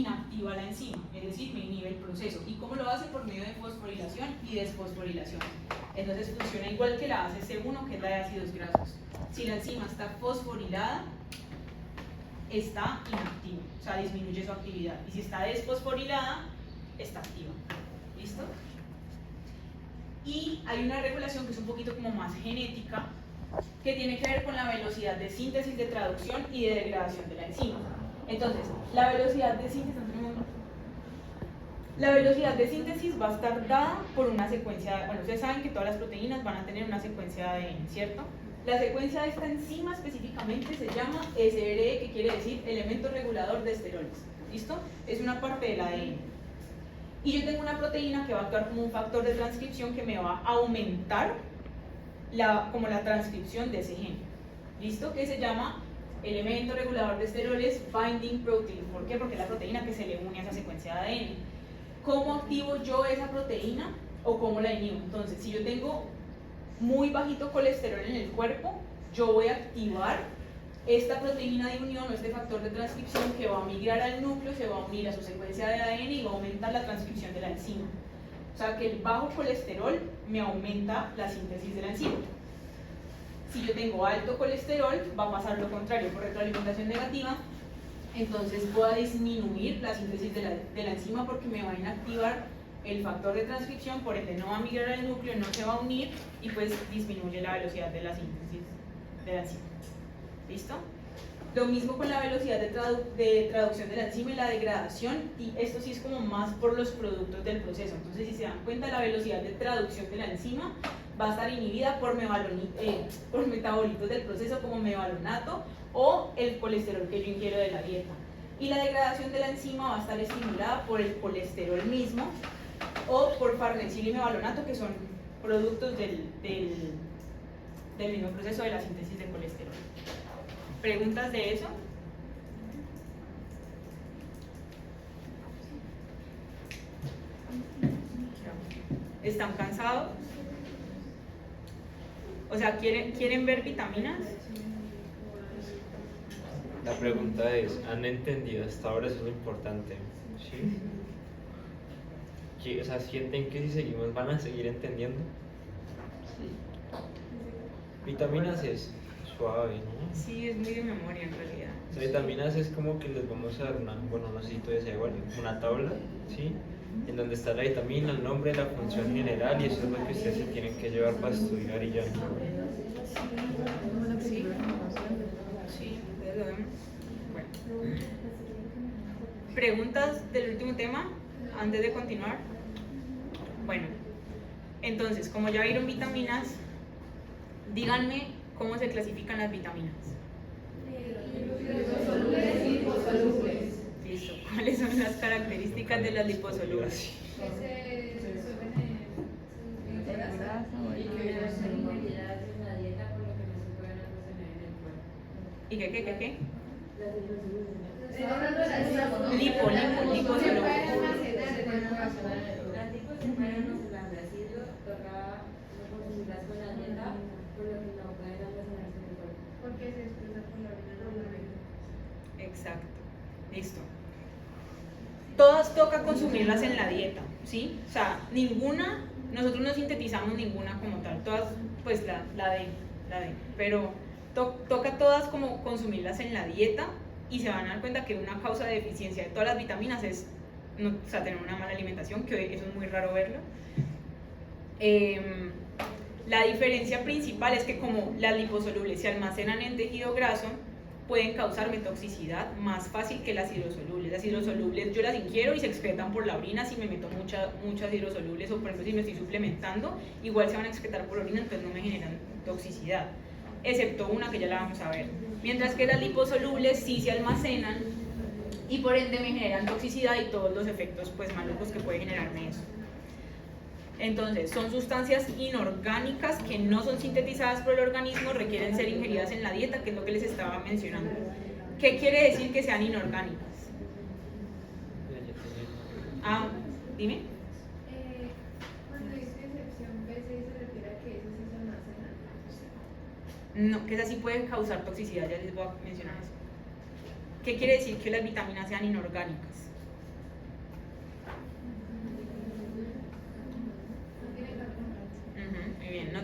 inactiva la enzima, es decir, me inhibe el proceso. ¿Y cómo lo hace? Por medio de fosforilación y desfosforilación. Entonces funciona igual que la ACC1, que es la de ácidos grasos. Si la enzima está fosforilada, está inactiva, o sea, disminuye su actividad. Y si está desfosforilada, está activa. ¿Listo? Y hay una regulación que es un poquito como más genética, que tiene que ver con la velocidad de síntesis, de traducción y de degradación de la enzima. Entonces, la velocidad de síntesis va a estar dada por una secuencia, bueno, ustedes saben que todas las proteínas van a tener una secuencia de ADN, ¿cierto? La secuencia de esta enzima específicamente se llama SRE, que quiere decir elemento regulador de esteroles. ¿Listo? Es una parte del ADN. Y yo tengo una proteína que va a actuar como un factor de transcripción que me va a aumentar como la transcripción de ese gen. ¿Listo? Que se llama elemento regulador de esteroles binding protein. ¿Por qué? Porque es la proteína que se le une a esa secuencia de ADN. ¿Cómo activo yo esa proteína o cómo la inhibo? Entonces, si yo tengo muy bajito colesterol en el cuerpo, yo voy a activar esta proteína de unión o este factor de transcripción que va a migrar al núcleo, se va a unir a su secuencia de ADN y va a aumentar la transcripción de la enzima. O sea que el bajo colesterol me aumenta la síntesis de la enzima. Si yo tengo alto colesterol, va a pasar lo contrario, por retroalimentación negativa, entonces voy a disminuir la síntesis de la enzima porque me va a inactivar el factor de transcripción, por ende no va a migrar al núcleo, no se va a unir y pues disminuye la velocidad de la síntesis de la enzima. ¿Listo? Lo mismo con la velocidad de traducción de la enzima y la degradación, y esto sí es como más por los productos del proceso. Entonces, si se dan cuenta, la velocidad de traducción de la enzima va a estar inhibida por metabolitos del proceso como mevalonato o el colesterol que yo ingiero de la dieta. Y la degradación de la enzima va a estar estimulada por el colesterol mismo o por farnesil y mevalonato, que son productos del mismo proceso de la síntesis de colesterol. ¿Preguntas de eso? ¿Están cansados? O sea, ¿quieren ver vitaminas? La pregunta es, ¿han entendido hasta ahora? Eso es lo importante, ¿sí? O sea, ¿sienten que si seguimos van a seguir entendiendo? Sí. Vitaminas es suave, ¿no? Sí, es muy de memoria en realidad. O sea, vitaminas es como que les vamos a dar una, bueno, no sé si todavía sea igual, una tabla, ¿sí? En donde está la vitamina, el nombre, la función general, y eso es lo que ustedes se tienen que llevar para estudiar y ya. Sí, sí, ustedes lo ven. Bueno. ¿Preguntas del último tema antes de continuar? Bueno, entonces, como ya vieron vitaminas, díganme cómo se clasifican las vitaminas. Liposolubles y liposolubles. Listo. ¿Cuáles son las características de las liposolubles? Que se disuelven en grasa y que deben ser ingeridas en la dieta, por lo que no se pueden almacenar en el cuerpo. ¿Y qué? Estoy hablando de las liposolubles. Liposolubles. Se pueden almacenar en el cuerpo. Las tipos se pueden almacenar residuos, toca no consumirlas con la dieta, por lo que no pueden almacenarse en el cuerpo. Porque se expresa por la orina normalmente. Exacto. Listo. Todas toca consumirlas en la dieta, ¿sí? O sea, ninguna, nosotros no sintetizamos ninguna como tal, todas, pues la de, pero toca todas como consumirlas en la dieta y se van a dar cuenta que una causa de deficiencia de todas las vitaminas es tener una mala alimentación, que eso es muy raro verlo. La diferencia principal es que como las liposolubles se almacenan en tejido graso, pueden causarme toxicidad más fácil que las hidrosolubles. Las hidrosolubles yo las ingiero y se excretan por la orina si me meto muchas hidrosolubles, o por ejemplo si me estoy suplementando, igual se van a excretar por orina, entonces no me generan toxicidad, excepto una que ya la vamos a ver. Mientras que las liposolubles sí se almacenan y por ende me generan toxicidad y todos los efectos pues malucos que puede generarme eso. Entonces, son sustancias inorgánicas que no son sintetizadas por el organismo, requieren ser ingeridas en la dieta, que es lo que les estaba mencionando. ¿Qué quiere decir que sean inorgánicas? Ah, dime. Cuando dice excepción B, ¿se refiere a que esas sí se almacenan? No, que esas sí pueden causar toxicidad, ya les voy a mencionar eso. ¿Qué quiere decir que las vitaminas sean inorgánicas?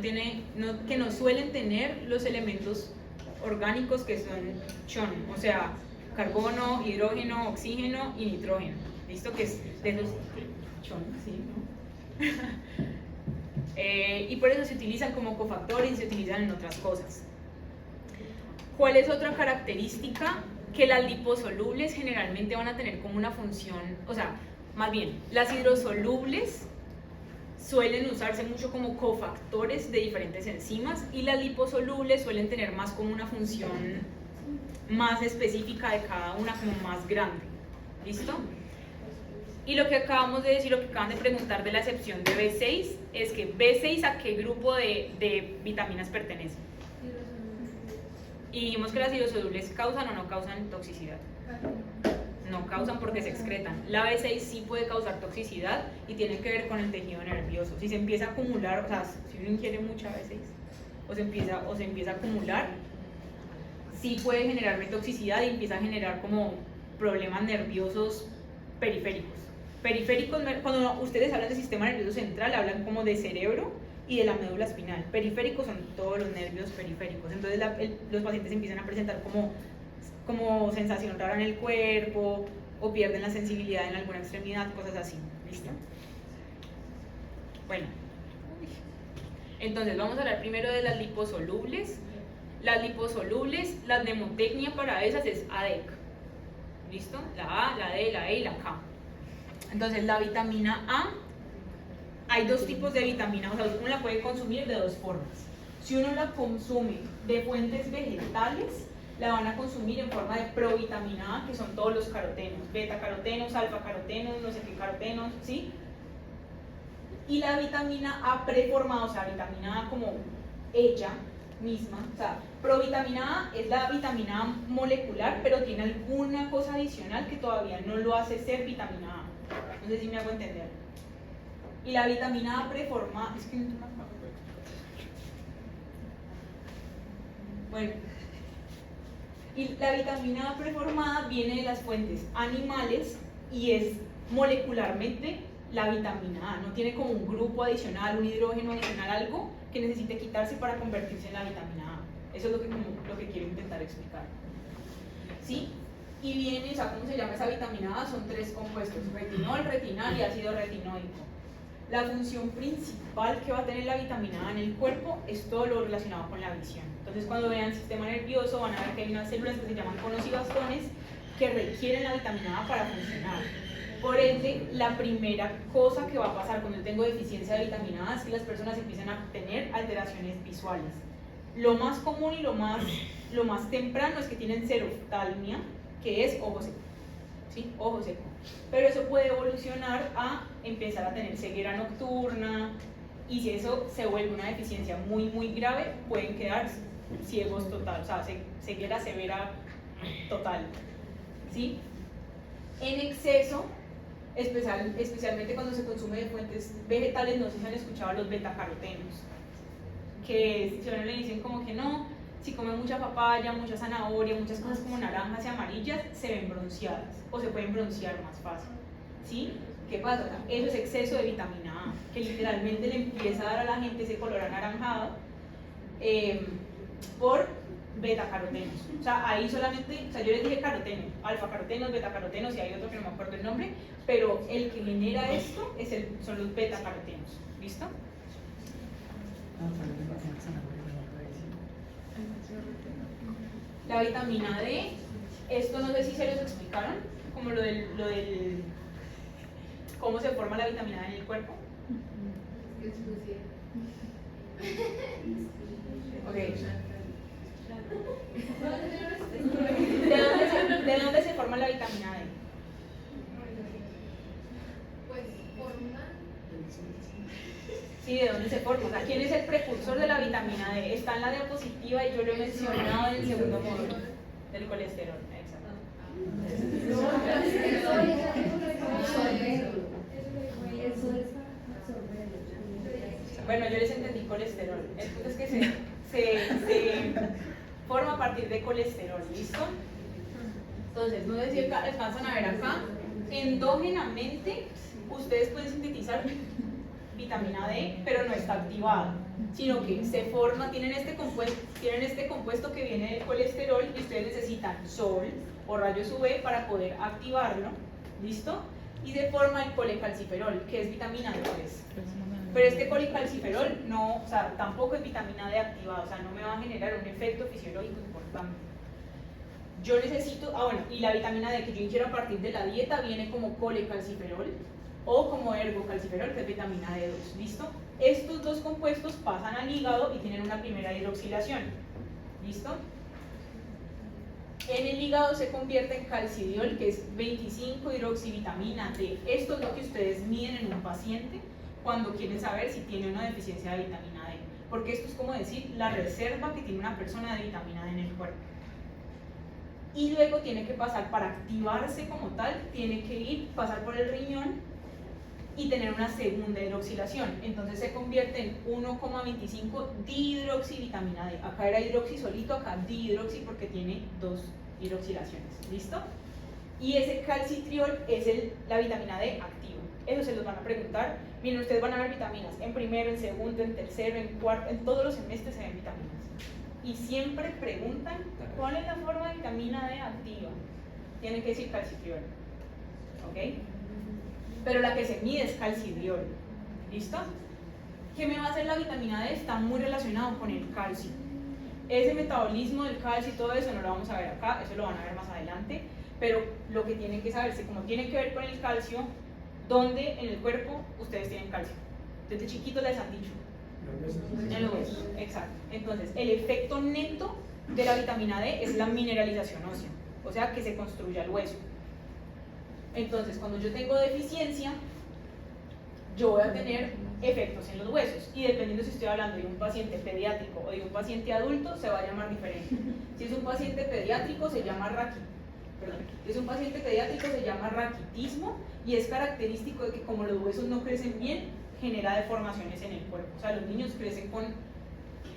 que no suelen tener los elementos orgánicos que son chon, o sea, carbono, hidrógeno, oxígeno y nitrógeno. ¿Listo? Que es de esos chon, ¿sí? ¿No? Y por eso se utilizan como cofactores y se utilizan en otras cosas. ¿Cuál es otra característica? Que las liposolubles generalmente van a tener como una función, o sea, más bien, las hidrosolubles suelen usarse mucho como cofactores de diferentes enzimas y las liposolubles suelen tener más como una función más específica de cada una, como más grande. ¿Listo? Y lo que acabamos de decir, lo que acaban de preguntar de la excepción de B6 es que B6 a qué grupo de vitaminas pertenece. Y dijimos que las hidrosolubles causan o no causan toxicidad. No causan porque se excretan. La B6 sí puede causar toxicidad y tiene que ver con el tejido nervioso. Si se empieza a acumular, o sea, si uno ingiere mucha B6 o se empieza a acumular, sí puede generar toxicidad y empieza a generar como problemas nerviosos periféricos. Periféricos, cuando ustedes hablan del sistema nervioso central, hablan como de cerebro y de la médula espinal. Periféricos son todos los nervios periféricos. Entonces los pacientes empiezan a presentar como sensación rara en el cuerpo o pierden la sensibilidad en alguna extremidad, cosas así. ¿Listo? Bueno, entonces vamos a hablar primero de las liposolubles. Las liposolubles, la mnemotecnia para esas es ADEC. ¿Listo? La A, la D, la E y la K. Entonces la vitamina A, hay dos tipos de vitamina, o sea, uno la puede consumir de dos formas. Si uno la consume de fuentes vegetales, la van a consumir en forma de provitamina A, que son todos los carotenos, beta carotenos, alfa carotenos, no sé qué carotenos, ¿sí? Y la vitamina A preformada, o sea, vitamina A como ella misma, o sea, provitamina A es la vitamina A molecular, pero tiene alguna cosa adicional que todavía no lo hace ser vitamina A. No sé si me hago entender. Y la vitamina A preformada, es que no tengo una... Bueno, y la vitamina A preformada viene de las fuentes animales y es molecularmente la vitamina A, no tiene como un grupo adicional, un hidrógeno adicional, algo que necesite quitarse para convertirse en la vitamina A. Eso es lo que quiero intentar explicar. ¿Sí? Y viene, o sea, ¿cómo se llama esa vitamina A? Son tres compuestos, retinol, retinal y ácido retinoico. La función principal que va a tener la vitamina A en el cuerpo es todo lo relacionado con la visión. Entonces, cuando vean sistema nervioso, van a ver que hay unas células que se llaman conos y bastones que requieren la vitamina A para funcionar. Por ende, la primera cosa que va a pasar cuando yo tengo deficiencia de vitamina A es que las personas empiezan a tener alteraciones visuales. Lo más común y lo más temprano es que tienen xeroftalmia, que es ojo seco. ¿Sí? Ojo seco. Pero eso puede evolucionar a empezar a tener ceguera nocturna, y si eso se vuelve una deficiencia muy muy grave, pueden quedar ciegos total, o sea, ceguera severa total. ¿Sí? En exceso, especialmente cuando se consume de fuentes vegetales, no sé si han escuchado los betacarotenos, que si a uno le dicen como que no, si come mucha papaya, mucha zanahoria, muchas cosas como naranjas y amarillas, se ven bronceadas o se pueden broncear más fácil. ¿Sí? ¿Qué pasa? Eso es exceso de vitamina A, que literalmente le empieza a dar a la gente ese color anaranjado por betacarotenos. O sea, ahí solamente, o sea, yo les dije carotenos, alfa carotenos, betacarotenos y hay otro que no me acuerdo el nombre, pero el que genera esto son los betacarotenos. ¿Listo? La vitamina D, esto no sé si se los explicaron, como lo del cómo se forma la vitamina D en el cuerpo. Ok. ¿De dónde se forma la vitamina D? Pues forma. Sí, ¿de dónde se forma? O sea, ¿quién es el precursor de la vitamina D? Está en la diapositiva y yo lo he mencionado en el segundo módulo del colesterol. Exacto. Bueno, yo les entendí colesterol. El punto es que se forma a partir de colesterol, ¿listo? Entonces, no sé si alcanzan a ver acá, endógenamente ustedes pueden sintetizar vitamina D, pero no está activada, sino que se forma, tienen este compuesto que viene del colesterol y ustedes necesitan sol o rayos UV para poder activarlo, ¿listo? Y se forma el colecalciferol, que es vitamina D3. Pero este colecalciferol no, o sea, tampoco es vitamina D activada, o sea, no me va a generar un efecto fisiológico importante. Yo necesito, bueno, y la vitamina D que yo ingiero a partir de la dieta viene como colecalciferol o como ergocalciferol, que es vitamina D2, ¿listo? Estos dos compuestos pasan al hígado y tienen una primera hidroxilación, ¿listo? En el hígado se convierte en calcidiol, que es 25-hidroxivitamina D. Esto es lo que ustedes miden en un paciente cuando quieren saber si tiene una deficiencia de vitamina D, porque esto es como decir la reserva que tiene una persona de vitamina D en el cuerpo. Y luego tiene que pasar, para activarse como tal, tiene que pasar por el riñón y tener una segunda hidroxilación. Entonces se convierte en 1,25 dihidroxivitamina D. Acá era hidroxi solito, acá dihidroxi porque tiene dos hidroxilaciones. ¿Listo? Y ese calcitriol es la vitamina D activa. Eso se los van a preguntar. Miren, ustedes van a ver vitaminas en primero, en segundo, en tercero, en cuarto, en todos los semestres se ven vitaminas. Y siempre preguntan cuál es la forma de vitamina D activa. Tienen que decir calcitriol. ¿Ok? Pero la que se mide es calcidiol. ¿Listo? ¿Qué me va a hacer la vitamina D? Está muy relacionado con el calcio. Ese metabolismo del calcio y todo eso no lo vamos a ver acá, eso lo van a ver más adelante. Pero lo que tienen que saberse, como tiene que ver con el calcio, ¿dónde en el cuerpo ustedes tienen calcio? Desde chiquitos les han dicho. En los huesos, exacto. Entonces, el efecto neto de la vitamina D es la mineralización ósea, o sea, que se construya el hueso. Entonces, cuando yo tengo deficiencia, yo voy a tener efectos en los huesos, y dependiendo si estoy hablando de un paciente pediátrico o de un paciente adulto, se va a llamar diferente. Si es un paciente pediátrico, se llama raquitismo, y es característico de que como los huesos no crecen bien, genera deformaciones en el cuerpo. O sea, los niños crecen con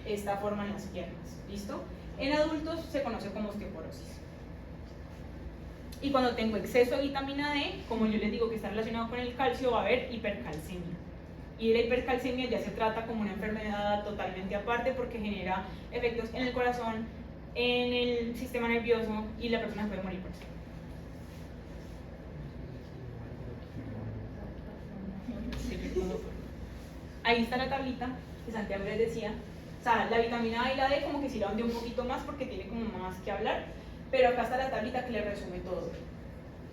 esta forma en las piernas. ¿Listo? En adultos se conoce como osteoporosis. Y cuando tengo exceso de vitamina D, como yo les digo que está relacionado con el calcio, va a haber hipercalcemia. Y la hipercalcemia ya se trata como una enfermedad totalmente aparte porque genera efectos en el corazón, en el sistema nervioso, y la persona puede morir por eso. Ahí está la tablita que Santiago les decía. O sea, la vitamina A y la D como que sí la hundí un poquito más porque tiene como más que hablar, pero acá está la tablita que le resume todo.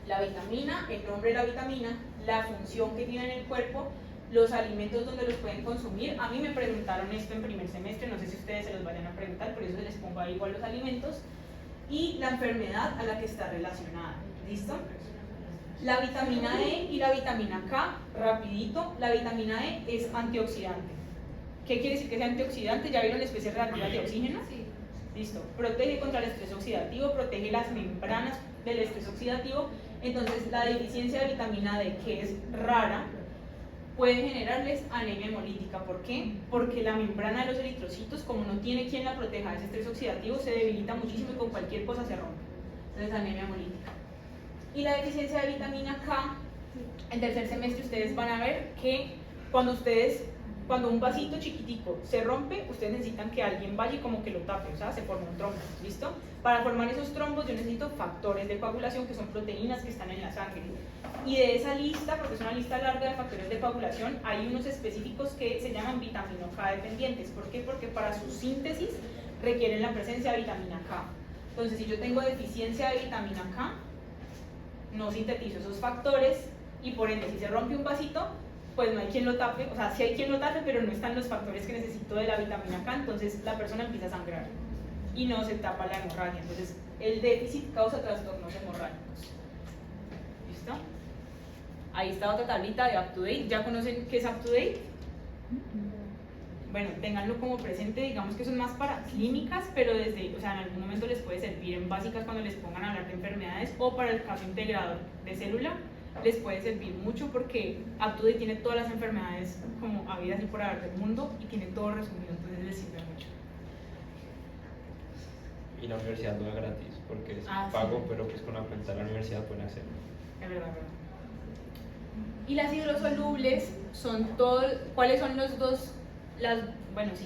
La vitamina, el nombre de la vitamina, la función que tiene en el cuerpo, los alimentos donde los pueden consumir. A mí me preguntaron esto en primer semestre, no sé si ustedes se los vayan a preguntar, por eso les pongo ahí igual los alimentos, y la enfermedad a la que está relacionada. ¿Listo? La vitamina E y la vitamina K, rapidito, la vitamina E es antioxidante. ¿Qué quiere decir que sea antioxidante? ¿Ya vieron especies reactivas de oxígeno? Sí. Listo. Protege contra el estrés oxidativo, protege las membranas del estrés oxidativo. Entonces, la deficiencia de vitamina D, que es rara, puede generarles anemia hemolítica. ¿Por qué? Porque la membrana de los eritrocitos, como no tiene quien la proteja de ese estrés oxidativo, se debilita muchísimo y con cualquier cosa se rompe. Entonces, anemia hemolítica. Y la deficiencia de vitamina K, en tercer semestre ustedes van a ver que cuando un vasito chiquitico se rompe, ustedes necesitan que alguien vaya y como que lo tape, o sea, se forma un trombo, ¿listo? Para formar esos trombos yo necesito factores de coagulación, que son proteínas que están en la sangre. Y de esa lista, porque es una lista larga de factores de coagulación, hay unos específicos que se llaman vitamina K dependientes. ¿Por qué? Porque para su síntesis requieren la presencia de vitamina K. Entonces, si yo tengo deficiencia de vitamina K, no sintetizo esos factores y por ende si se rompe un vasito, pues no hay quien lo tape, o sea sí hay quien lo tape, pero no están los factores que necesito de la vitamina K, entonces la persona empieza a sangrar y no se tapa la hemorragia. Entonces el déficit causa trastornos hemorrágicos. ¿Listo? Ahí está otra tablita de UpToDate. ¿Ya conocen qué es UpToDate? Bueno, ténganlo como presente, digamos que son más para clínicas, pero o sea, en algún momento les puede servir en básicas cuando les pongan a hablar de enfermedades, o para el caso integrador de célula les puede servir mucho porque UpToDate tiene todas las enfermedades como habidas y por haber del mundo y tiene todo resumido, entonces les sirve mucho. Y la universidad lo da gratis porque es Sí. pago, pero pues con la cuenta de la universidad pueden hacerlo. Es verdad, es verdad. Y las hidrosolubles son ¿cuáles son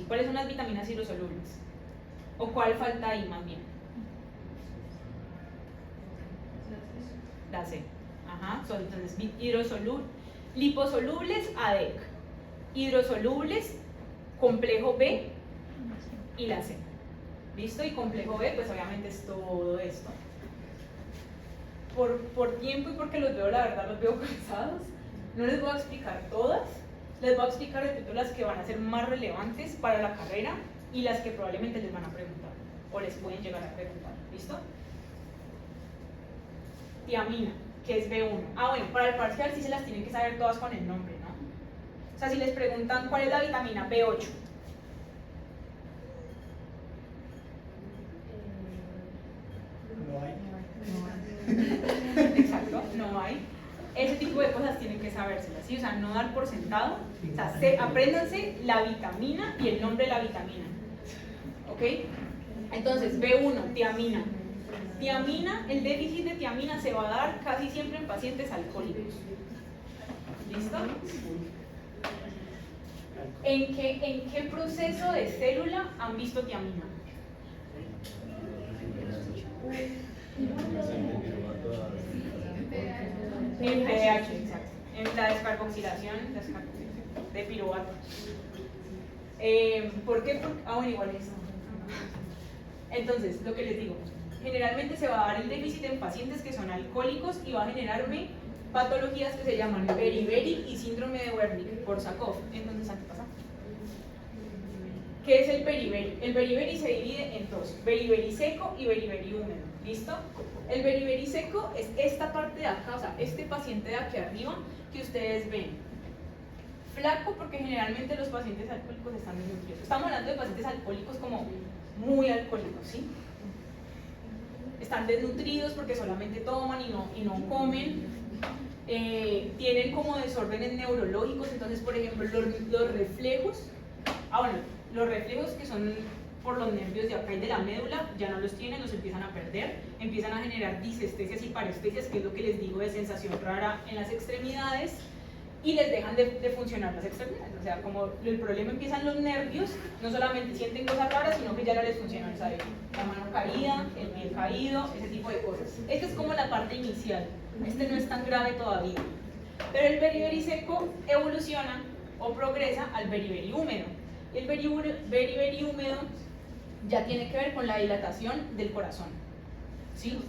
cuáles son las vitaminas hidrosolubles? ¿O cuál falta ahí más bien? La C. Ajá, son entonces liposolubles ADEC, hidrosolubles complejo B y la C. ¿Listo? Y complejo B, pues obviamente es todo esto. Por tiempo y porque los veo, la verdad, los veo cansados, no les voy a explicar todas, les voy a explicar de pronto las que van a ser más relevantes para la carrera y las que probablemente les van a preguntar o les pueden llegar a preguntar. ¿Listo? Tiamina, que es B1. Ah, bueno, para el parcial sí se las tienen que saber todas con el nombre, ¿no? O sea, si les preguntan cuál es la vitamina B8, No hay. exacto, no hay. Ese tipo de cosas tienen que sabérselas, ¿sí? O sea, no dar por sentado. O sea, apréndanse la vitamina y el nombre de la vitamina. ¿Ok? Entonces, B1, tiamina. Tiamina, el déficit de tiamina se va a dar casi siempre en pacientes alcohólicos. ¿Listo? ¿En qué proceso de célula han visto tiamina? En pH, exacto. En la descarboxilación de piruvato. ¿Por qué? Bueno, igual eso. Entonces, lo que les digo, generalmente se va a dar el déficit en pacientes que son alcohólicos y va a generarme patologías que se llaman beriberi y síndrome de Wernicke-Korsakoff. Entonces, ¿qué pasa? ¿Qué es el beriberi? El beriberi se divide en dos, beriberi seco y beriberi húmedo. ¿Listo? El beriberi seco es esta parte de acá, o sea, este paciente de aquí arriba que ustedes ven. Flaco porque generalmente los pacientes alcohólicos están desnutridos. Estamos hablando de pacientes alcohólicos como muy alcohólicos, ¿sí? Están desnutridos porque solamente toman y no comen. Tienen como desórdenes neurológicos, entonces por ejemplo los reflejos, los reflejos que son por los nervios de acá y de la médula, ya no los tienen, los empiezan a perder, empiezan a generar disestesias y parestesias, que es lo que les digo de sensación rara en las extremidades, y les dejan de funcionar las extremidades. O sea, como el problema empieza en los nervios, no solamente sienten cosas raras, sino que ya no les funciona, ¿sabes? La mano caída, el pie caído, ese tipo de cosas. Esta es como la parte inicial, este no es tan grave todavía. Pero el beriberi seco evoluciona o progresa al beriberi húmedo. El beriberi húmedo ya tiene que ver con la dilatación del corazón, ¿sí?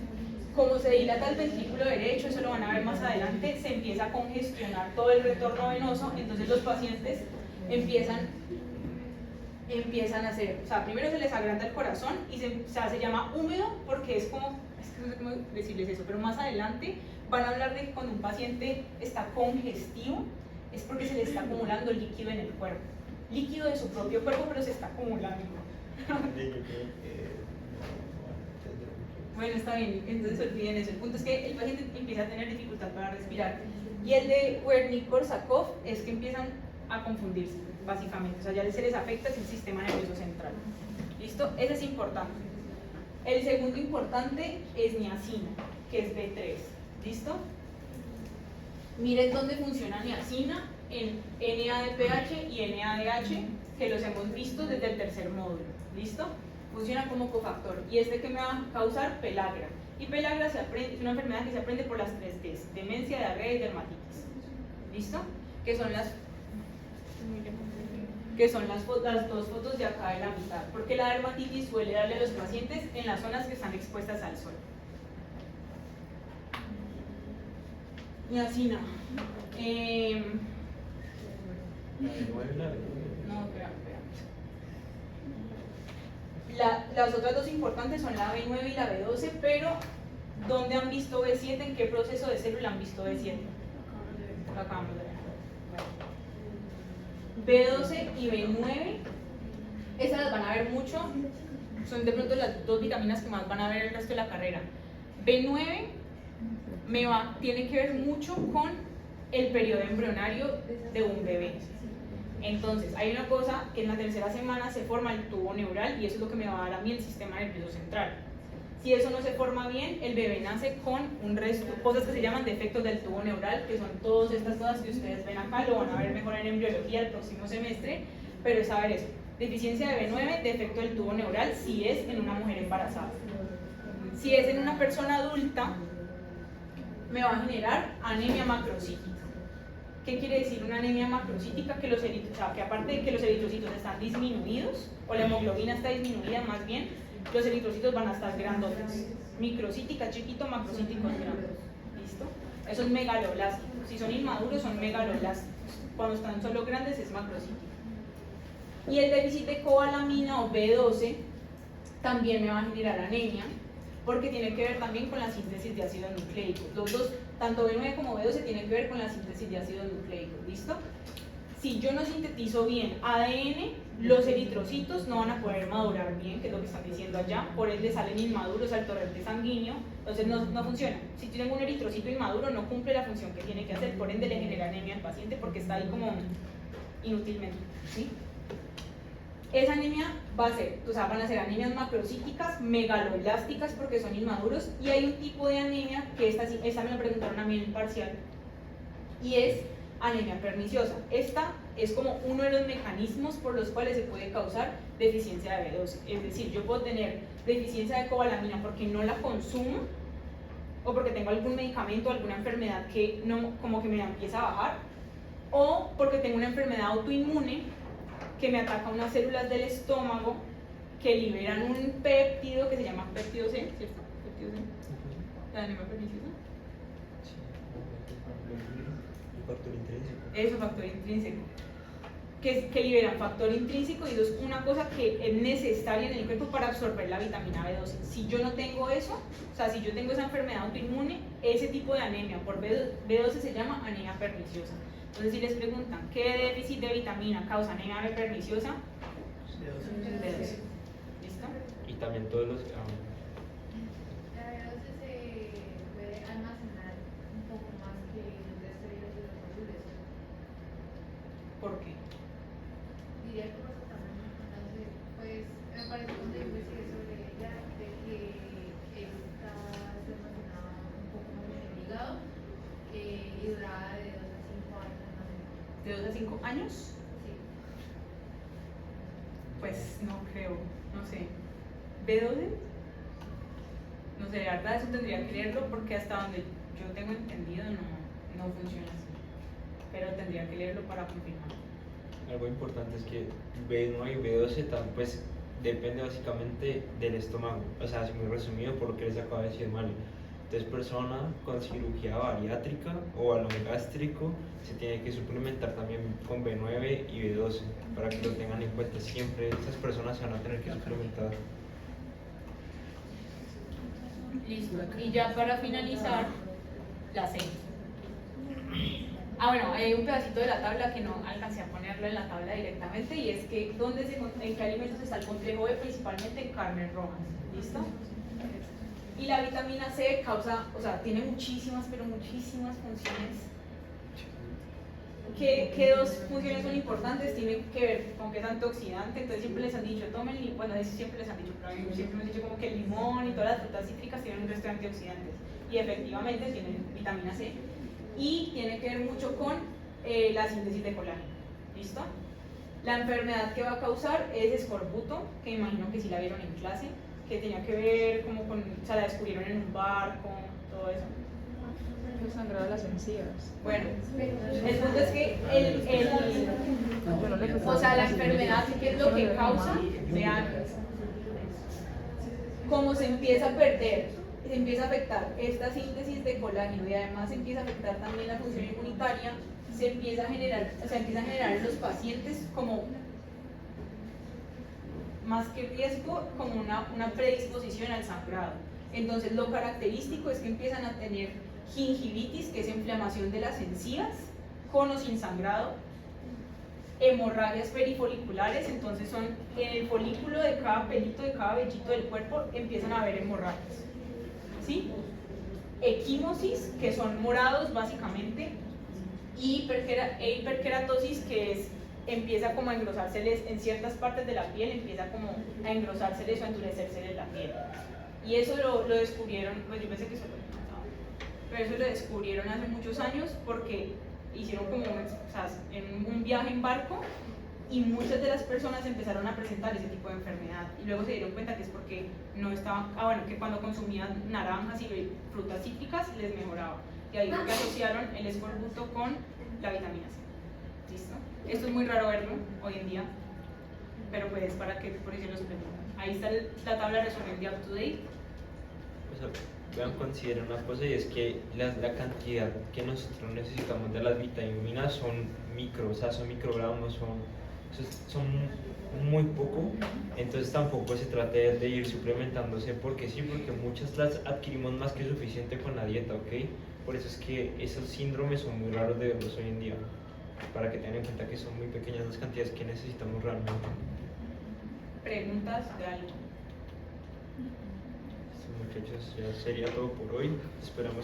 Como se dilata el ventrículo derecho, eso lo van a ver más adelante, se empieza a congestionar todo el retorno venoso, entonces los pacientes empiezan a hacer, o sea, primero se les agranda el corazón y se llama húmedo porque es que no sé cómo decirles eso, pero más adelante van a hablar de que cuando un paciente está congestivo es porque se le está acumulando líquido en el cuerpo, líquido de su propio cuerpo, pero se está acumulando. Bueno, está bien, entonces olviden eso. El punto es que el paciente empieza a tener dificultad para respirar. Y el de Wernicke-Korsakoff es que empiezan a confundirse, básicamente. O sea, ya se les afecta el sistema nervioso central. ¿Listo? Ese es importante. El segundo importante es niacina, que es B3. ¿Listo? Miren dónde funciona niacina en NADPH y NADH, que los hemos visto desde el tercer módulo. ¿Listo? Funciona como cofactor. ¿Y este que me va a causar? Pelagra. Y pelagra es una enfermedad que se aprende por las 3 Ds: demencia, diarrea y dermatitis. ¿Listo? Que son las dos fotos de acá de la mitad. Porque la dermatitis suele darle a los pacientes en las zonas que están expuestas al sol. Niacina. No, espera. Las otras dos importantes son la B9 y la B12, pero ¿dónde han visto B7? ¿En qué proceso de célula han visto B7? Lo acabamos de ver. B12 y B9, esas las van a ver mucho, son de pronto las dos vitaminas que más van a ver el resto de la carrera. B9 tiene que ver mucho con el periodo embrionario de un bebé. Entonces, hay una cosa que en la tercera semana se forma el tubo neural y eso es lo que me va a dar a mí el sistema nervioso central. Si eso no se forma bien, el bebé nace con un resto, cosas que se llaman defectos del tubo neural, que son todas estas cosas que ustedes ven acá, lo van a ver mejor en embriología el próximo semestre, pero es saber eso. Deficiencia de B9, defecto del tubo neural, si es en una mujer embarazada. Si es en una persona adulta, me va a generar anemia macrocítica. ¿Qué quiere decir una anemia macrocítica? Que que aparte de que los eritrocitos están disminuidos, o la hemoglobina está disminuida más bien, los eritrocitos van a estar grandotes. Microcítica chiquito, macrocíticos grandes. ¿Listo? Eso es megaloblástico. Si son inmaduros son megaloblásticos. Cuando están solo grandes es macrocítico. Y el déficit de cobalamina o B12 también me va a generar anemia, porque tiene que ver también con la síntesis de ácidos nucleicos. Los dos, tanto B9 como B12, tienen que ver con la síntesis de ácidos nucleicos. ¿Listo? Si yo no sintetizo bien ADN, los eritrocitos no van a poder madurar bien, que es lo que están diciendo allá, por ende salen inmaduros al torrente sanguíneo, entonces no funciona. Si yo tengo un eritrocito inmaduro, no cumple la función que tiene que hacer, por ende le genera anemia al paciente porque está ahí como inútilmente. ¿Sí? Esa anemia van a ser anemias macrocíticas, megaloblásticas porque son inmaduros, y hay un tipo de anemia que esta me la preguntaron a mí en el parcial, y es anemia perniciosa. Esta es como uno de los mecanismos por los cuales se puede causar deficiencia de B12. Es decir, yo puedo tener deficiencia de cobalamina porque no la consumo, o porque tengo algún medicamento, alguna enfermedad que no, como que me la empieza a bajar, o porque tengo una enfermedad autoinmune que me ataca unas células del estómago que liberan un péptido que se llama péptido C, ¿cierto? Péptido C. La anemia perniciosa. Factor intrínseco. Eso, factor intrínseco. Que liberan factor intrínseco, y eso es una cosa que es necesaria en el cuerpo para absorber la vitamina B12. Si yo no tengo eso, o sea, si yo tengo esa enfermedad autoinmune, ese tipo de anemia por B12 se llama anemia perniciosa. Entonces, si les preguntan, ¿qué déficit de vitamina causa anemia perniciosa? B12. ¿Listo? Y también todos los... La B12 se puede almacenar un poco más que el resto de los hidrocarburos. ¿Por qué? Diría que pasa también, entonces, pues me parece cuando yo investigué sobre ella, de que está almacenada un poco más en el hígado y duraba de 2 a 5 años más o menos. ¿De 2 a 5 años? Sí. Pues no creo, no sé. ¿B12? No sé, la verdad eso tendría que leerlo porque hasta donde yo tengo entendido no funciona así. Pero tendría que leerlo para confirmar. Algo importante es que B9 y B12 pues depende básicamente del estómago, o sea, es muy resumido por lo que les acabo de decir mal. Entonces, persona con cirugía bariátrica o balón gástrico se tiene que suplementar también con B9 y B12 para que lo tengan en cuenta. Siempre estas personas se van a tener que suplementar. Listo. Y ya para finalizar, la C. Bueno, hay un pedacito de la tabla que no alcancé a ponerlo en la tabla directamente, y es que en qué alimentos está el complejo B, principalmente en carnes rojas. ¿Listo? Y la vitamina C tiene muchísimas, pero muchísimas funciones. ¿Qué dos funciones son importantes? Tienen que ver con que es antioxidante. Entonces siempre les han dicho, tomen limón, bueno, eso siempre les han dicho, pero a mí siempre me han dicho como que el limón y todas las frutas cítricas tienen un resto de antioxidantes, y efectivamente tienen vitamina C, y tiene que ver mucho con la síntesis de colágeno. ¿Listo? La enfermedad que va a causar es escorbuto, que imagino que sí la vieron en clase, que tenía que ver como con, la descubrieron en un barco, todo eso. El sangrado de las encías. Bueno, el punto es que la enfermedad, ¿qué es lo que causa? Vean, como se empieza a perder, se empieza a afectar esta síntesis de colágeno, y además se empieza a afectar también la función inmunitaria, se empieza a generar en los pacientes como, más que riesgo, como una predisposición al sangrado. Entonces, lo característico es que empiezan a tener gingivitis, que es inflamación de las encías, con o sin sangrado, hemorragias perifoliculares, entonces son en el folículo de cada pelito, de cada vellito del cuerpo, empiezan a haber hemorragias. ¿Sí? Equimosis, que son morados básicamente, y hiperkeratosis, que empieza como a engrosárseles en ciertas partes de la piel, empieza como a engrosárseles o a endurecérseles la piel. Y eso lo descubrieron, pues yo pensé que eso lo había matado, pero eso lo descubrieron hace muchos años porque hicieron como o sea, en un viaje en barco y muchas de las personas empezaron a presentar ese tipo de enfermedad y luego se dieron cuenta que es porque no estaban, bueno, que cuando consumían naranjas y frutas cítricas les mejoraba y ahí fue que asociaron el escorbuto con la vitamina C. ¿Listo? Esto es muy raro verlo hoy en día, pero pues para que por eso los preguntan. Ahí está la tabla de resumen de UpToDate. O sea, vean, consideren una cosa y es que la cantidad que nosotros necesitamos de las vitaminas son micro, o sea, son microgramos, son muy poco, entonces tampoco se trata de ir suplementándose porque sí, porque muchas las adquirimos más que suficiente con la dieta, ¿ok? Por eso es que esos síndromes son muy raros de verlos hoy en día, para que tengan en cuenta que son muy pequeñas las cantidades que necesitamos realmente. Preguntas de algo. Muchachos, ya sería todo por hoy. Esperamos